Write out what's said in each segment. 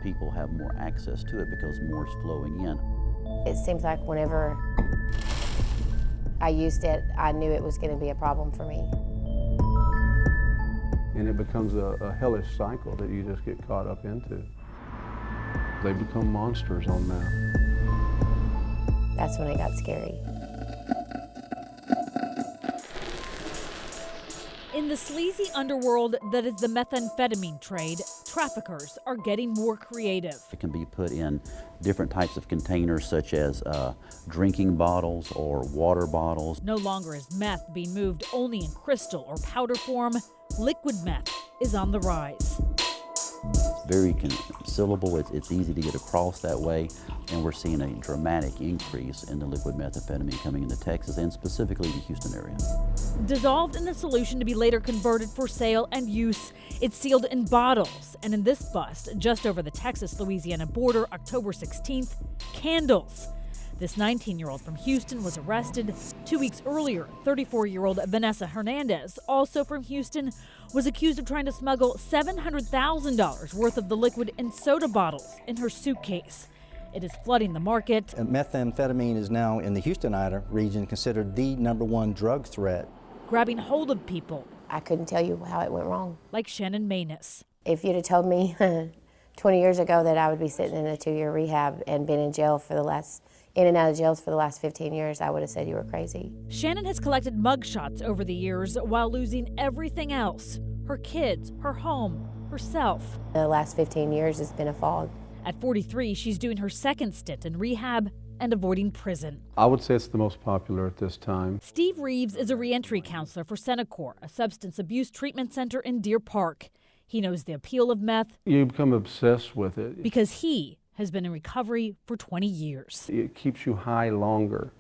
people have more access to it because more is flowing in. It seems like whenever I used it, I knew it was going to be a problem for me. And it becomes a hellish cycle that you just get caught up into. They become monsters on meth. That's when it got scary. In the sleazy underworld that is the methamphetamine trade, traffickers are getting more creative. It can be put in different types of containers, such as drinking bottles or water bottles. No longer is meth being moved only in crystal or powder form. Liquid meth is on the rise. It's very concealable, it's easy to get across that way, and we're seeing a dramatic increase in the liquid methamphetamine coming into Texas and specifically the Houston area. Dissolved in a solution to be later converted for sale and use, it's sealed in bottles. And in this bust, just over the Texas-Louisiana border, October 16th, candles. This 19-year-old from Houston was arrested. 2 weeks earlier, 34-year-old Vanessa Hernandez, also from Houston, was accused of trying to smuggle $700,000 worth of the liquid in soda bottles in her suitcase. It is flooding the market. Methamphetamine is now in the Houston region considered the #1 drug threat. Grabbing hold of people. I couldn't tell you how it went wrong. Like Shannon Maness. If you'd have told me 20 years ago that I would be sitting in a 2-year rehab and been in jail for in and out of jails for the last 15 years, I would have said you were crazy. Shannon has collected mugshots over the years while losing everything else. Her kids, her home, herself. The last 15 years has been a fog. At 43, she's doing her second stint in rehab and avoiding prison. I would say it's the most popular at this time. Steve Reeves is a reentry counselor for CENIKOR, a substance abuse treatment center in Deer Park. He knows the appeal of meth. You become obsessed with it. Because he has been in recovery for 20 years. It keeps you high longer,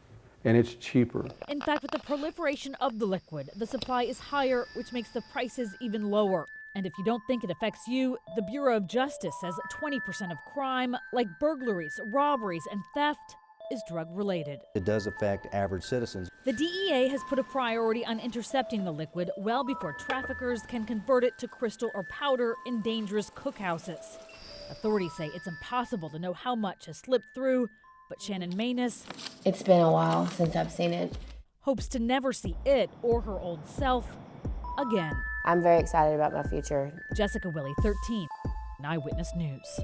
and it's cheaper. In fact, with the proliferation of the liquid, the supply is higher, which makes the prices even lower. And if you don't think it affects you, the Bureau of Justice says 20% of crime, like burglaries, robberies, and theft, is drug-related. It does affect average citizens. The DEA has put a priority on intercepting the liquid well before traffickers can convert it to crystal or powder in dangerous cookhouses. Authorities say it's impossible to know how much has slipped through, but Shannon Maness, It's been a while since I've seen it. hopes to never see it or her old self again. I'm very excited about my future. Jessica Willey, 13, Eyewitness News.